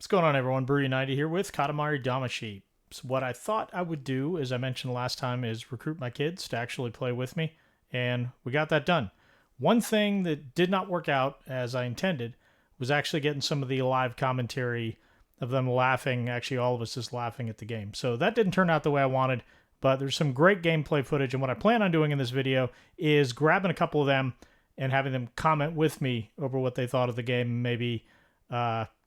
What's going on, everyone? BrewUnited here with Katamari Damacy. So what I thought I would do, as I mentioned last time, is recruit my kids to actually play with me, and we got that done. One thing that did not work out as I intended was actually getting some of the live commentary of them laughing, actually all of us just laughing at the game. So that didn't turn out the way I wanted, but there's some great gameplay footage, and what I plan on doing in this video is grabbing a couple of them and having them comment with me over what they thought of the game, maybe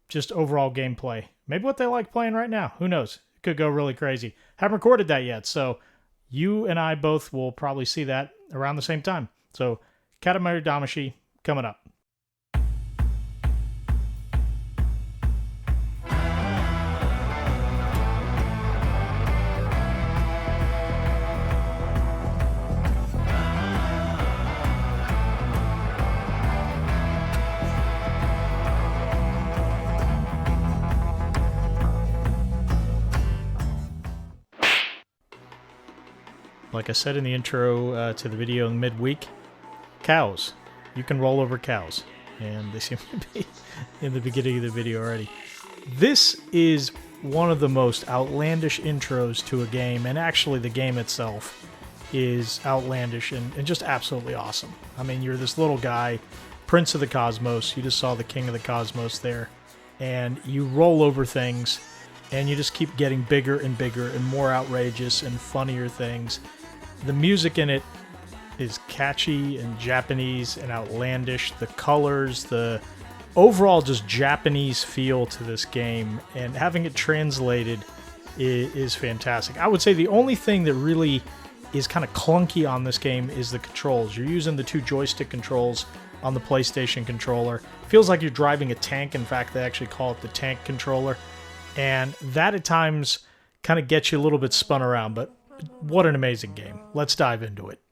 just overall gameplay. Maybe what they like playing right now. Who knows? It could go really crazy. Haven't recorded that yet, so you and I both will probably see that around the same time. So Katamari Damacy coming up. Like I said in the intro to the video in midweek, cows. You can roll over cows. And they seem to be in the beginning of the video already. This is one of the most outlandish intros to a game, and actually the game itself is outlandish and just absolutely awesome. I mean, you're this little guy, Prince of the Cosmos. You just saw the King of the Cosmos there. And you roll over things, and you just keep getting bigger and bigger and more outrageous and funnier things. The music in it is catchy and Japanese and outlandish. The colors, the overall just Japanese feel to this game, and having it translated is fantastic. I would say the only thing that really is kind of clunky on this game is the controls. You're using the two joystick controls on the PlayStation controller. Feels like you're driving a tank. In fact, they actually call it the tank controller. And that at times kind of gets you a little bit spun around, but what an amazing game. Let's dive into it.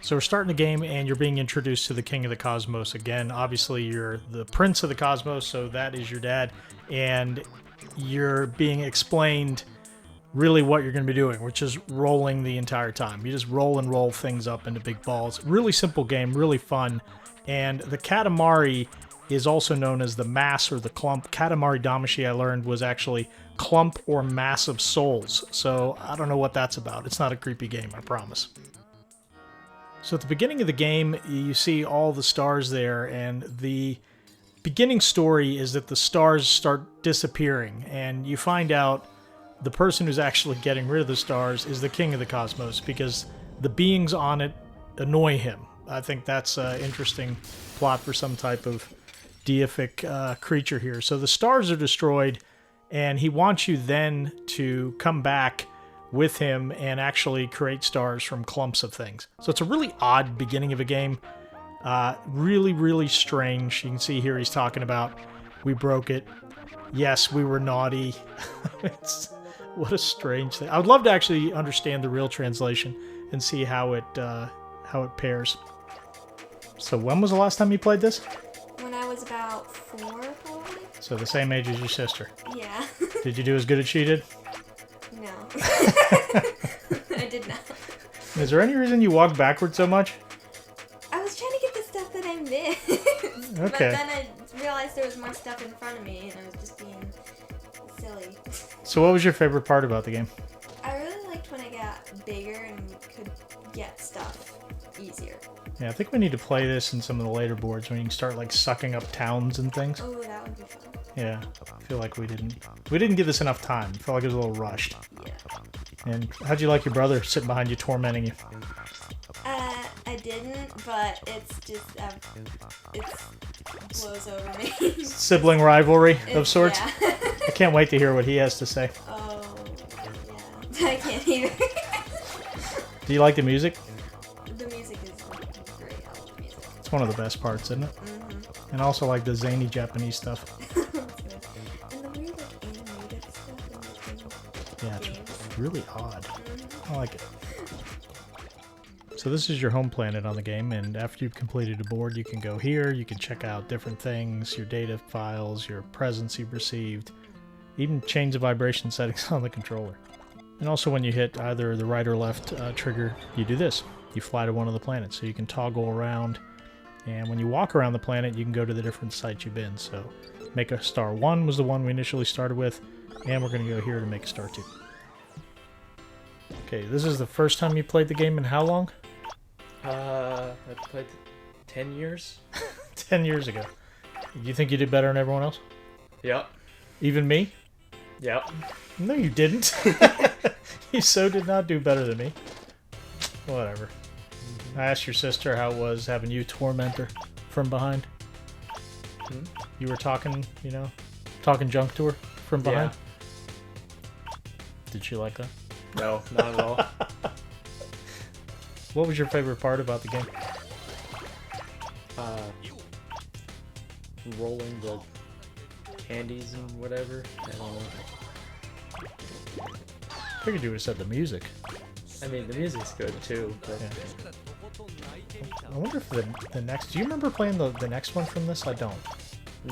So we're starting the game, and you're being introduced to the King of the Cosmos again. Obviously, you're the Prince of the Cosmos, so that is your dad, and you're being explained really what you're going to be doing, which is rolling the entire time. You just roll and roll things up into big balls. Really simple game, really fun. And the Katamari is also known as the mass or the clump. Katamari Damacy, I learned, was actually clump or mass of souls. So I don't know what that's about. It's not a creepy game, I promise. So at the beginning of the game, you see all the stars there, and the beginning story is that the stars start disappearing, and you find out the person who's actually getting rid of the stars is the King of the Cosmos, because the beings on it annoy him. I think that's an interesting plot for some type of deific creature here. So the stars are destroyed, and he wants you then to come back with him and actually create stars from clumps of things. So it's a really odd beginning of a game. Really, really strange. You can see here he's talking about, we broke it. Yes, we were naughty. What a strange thing. I would love to actually understand the real translation and see how it pairs. So when was the last time you played this? When I was about 4, probably. So the same age as your sister. Yeah. Did you do as good as she did? No. I did not. Is there any reason you walk backwards so much? I was trying to get the stuff that I missed. Okay. But then I realized there was more stuff in front of me, and I was just being silly. So what was your favorite part about the game? I really liked when I got bigger and could get stuff easier. Yeah, I think we need to play this in some of the later boards when you can start like sucking up towns and things. Oh, that would be fun. Yeah, I feel like we didn't give this enough time. I felt like it was a little rushed. Yeah. And how'd you like your brother sitting behind you tormenting you? I didn't, but it's just it blows over me. Sibling rivalry of sorts. Yeah. I can't wait to hear what he has to say. Oh, yeah. I can't either. Do you like the music? The music is great. I love music. It's one of the best parts, isn't it? Mm-hmm. And also like the zany Japanese stuff. And the weird like animated stuff in between. Yeah, games. it's really odd. Mm-hmm. I like it. So this is your home planet on the game, and after you've completed a board, you can go here, you can check out different things, your data files, your presents you've received, even change the vibration settings on the controller. And also when you hit either the right or left trigger, you do this. You fly to one of the planets, so you can toggle around And when you walk around the planet, you can go to the different sites you've been. So make a star 1 was the one we initially started with, and we're going to go here to make a star 2. Okay, this is the first time you played the game in how long? I played 10 years. 10 years ago. You think you did better than everyone else? Yep. Even me? Yep. No, you didn't. You so did not do better than me. Whatever. I asked your sister how it was having you torment her from behind. You were talking, you know, talking junk to her from behind. Yeah. Did she like that? No, not at all. What was your favorite part about the game? Rolling the candies and whatever. I don't know. I figured you would have said the music. I mean, the music's good too, but Yeah. I wonder if the next... Do you remember playing the next one from this? I don't.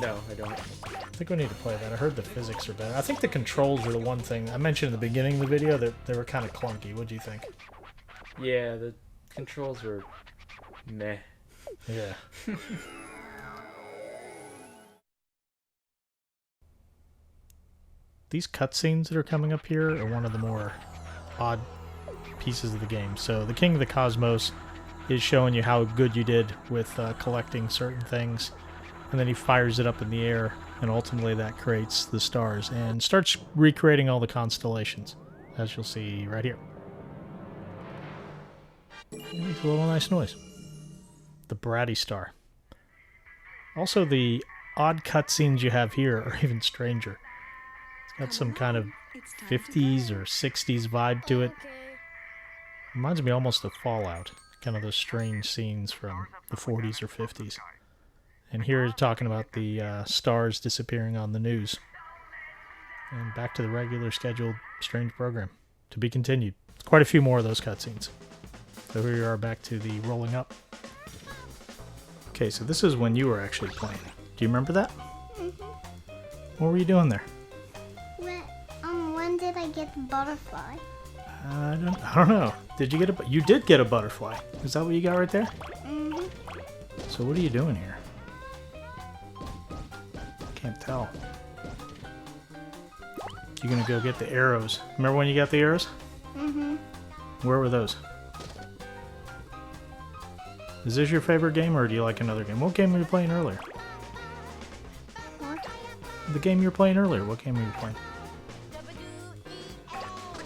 no, I don't. I think we need to play that. I heard the physics are better. I think the controls are the one thing. I mentioned in the beginning of the video that they were kind of clunky. What do you think? Yeah, the controls were meh. Yeah. These cutscenes that are coming up here are one of the more odd pieces of the game. So the King of the Cosmos is showing you how good you did with collecting certain things, and then he fires it up in the air, and ultimately that creates the stars and starts recreating all the constellations, as you'll see right here. It makes a little nice noise. The Bratty Star. Also, the odd cutscenes you have here are even stranger. It's got some kind of 50s or 60s vibe to it. Reminds me almost of Fallout. Kind of those strange scenes from the 40s or 50s. And here it's talking about the stars disappearing on the news. And back to the regular scheduled strange program. To be continued. Quite a few more of those cutscenes. So here we are back to the rolling up. Okay, so this is when you were actually playing. Do you remember that? What were you doing there? When did I get the butterfly? I don't know. Did you get a... You did get a butterfly. Is that what you got right there? So what are you doing here? Can't tell. You're gonna go get the arrows. Remember when you got the arrows? Where were those? Is this your favorite game, or do you like another game? What game were you playing earlier? What? The game you were playing earlier. What game were you playing?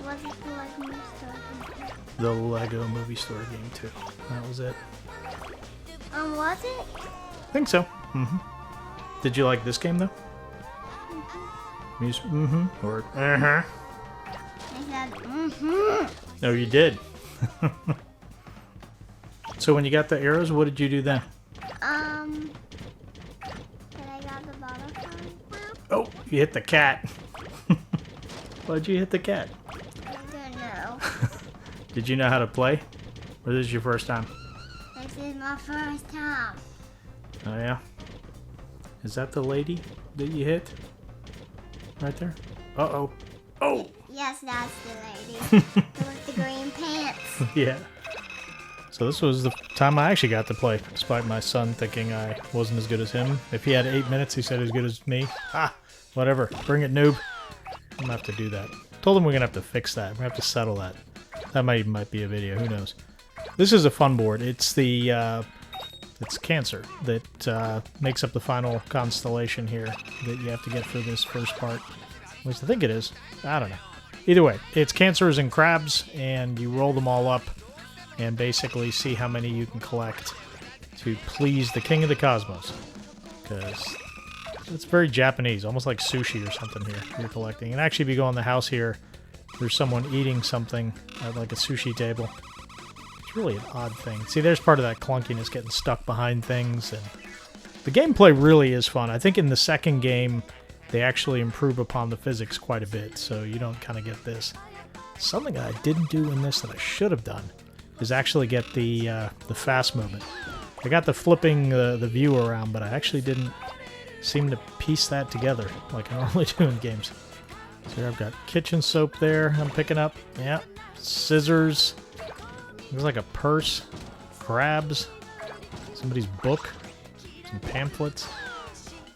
Was it like Movie Store Game 2? The Lego Movie Store Game 2. That was it. Was it? I think so. Did you like this game, though? Music, or I said, No, you did. So when you got the arrows, what did you do then? Did I got the butterfly? Oh, you hit the cat. Why'd you hit the cat? I don't know. Did you know how to play? Or this is your first time? This is my first time. Oh, yeah? Is that the lady that you hit? Right there? Uh-oh. Oh! Yes, that's the lady. With the green pants. Yeah. So this was the time I actually got to play, despite my son thinking I wasn't as good as him. If he had 8 minutes, he said as good as me. Ah, whatever. Bring it, noob. I'm gonna have to do that. Told him we're gonna have to fix that. We're gonna have to settle that. That might be a video. Who knows? This is a fun board. It's the it's Cancer that makes up the final constellation here that you have to get for this first part. At least I think it is. I don't know. Either way, it's Cancers and crabs, and you roll them all up and basically see how many you can collect to please the King of the Cosmos. Because it's very Japanese, almost like sushi or something here you're collecting. And actually, if you go in the house here, there's someone eating something at like a sushi table. It's really an odd thing. See, there's part of that clunkiness, getting stuck behind things. And the gameplay really is fun. I think in the second game, they actually improve upon the physics quite a bit, so you don't kind of get this. Something that I didn't do in this that I should have done is actually get the fast movement. I got the flipping the view around, but I actually didn't seem to piece that together like I normally do in games. So here I've got kitchen soap there I'm picking up. Yeah. Scissors. Looks like a purse. Crabs. somebody's book, some pamphlets.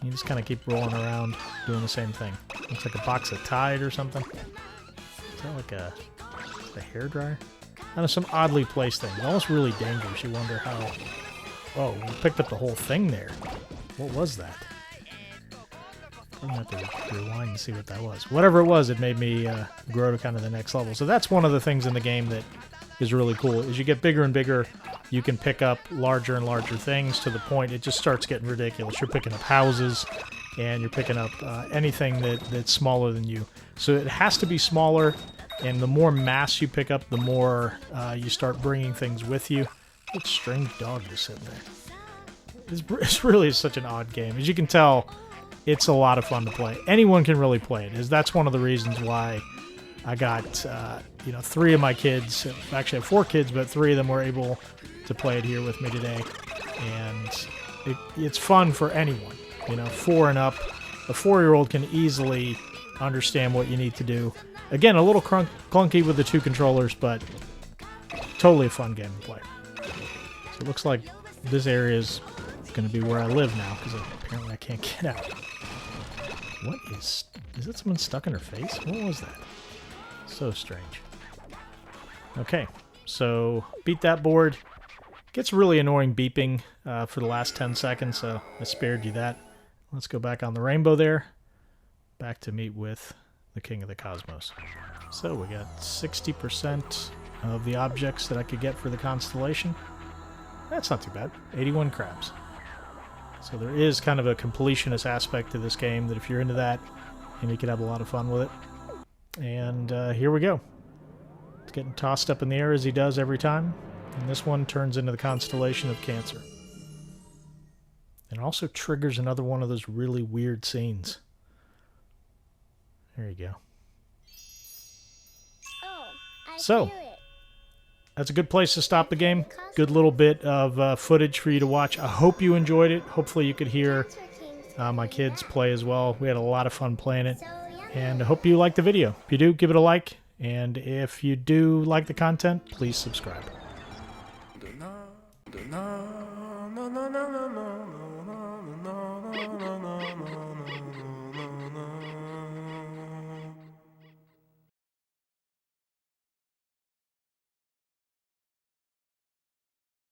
You just kind of keep rolling around doing the same thing. Looks like a box of Tide or something. Is that like a hairdryer? I don't know, some oddly placed thing. Almost really dangerous. You wonder how... Oh, we picked up the whole thing there. What was that? I'm going to have to rewind and see what that was. Whatever it was, it made me grow to kind of the next level. So that's one of the things in the game that is really cool. As you get bigger and bigger, you can pick up larger and larger things to the point it just starts getting ridiculous. You're picking up houses, and you're picking up anything that's smaller than you. So it has to be smaller, and the more mass you pick up, the more you start bringing things with you. What strange dog just sitting there. It's really such an odd game. As you can tell, it's a lot of fun to play. Anyone can really play it. That's one of the reasons why I got, 3 of my kids. Actually, I have 4 kids, but 3 of them were able to play it here with me today. And it's fun for anyone. 4 and up. A 4-year-old can easily understand what you need to do. Again, a little clunky with the 2 controllers, but totally a fun game to play. So it looks like this area is going to be where I live now, because apparently I can't get out. What is that someone stuck in her face? What was that? So strange. Okay, so beat that board. Gets really annoying beeping for the last 10 seconds, so I spared you that. Let's go back on the rainbow there. Back to meet with the King of the Cosmos. So we got 60% of the objects that I could get for the constellation. That's not too bad. 81 crabs. So there is kind of a completionist aspect to this game that if you're into that, and you could have a lot of fun with it. And here we go. It's getting tossed up in the air as he does every time. And this one turns into the constellation of Cancer. And also triggers another one of those really weird scenes. There you go. Oh, I So, feel it. that's a good place to stop the game. Good little bit of footage for you to watch. I hope you enjoyed it. Hopefully you could hear my kids play as well. We had a lot of fun playing it. And I hope you liked the video. If you do, give it a like. And if you do like the content, please subscribe.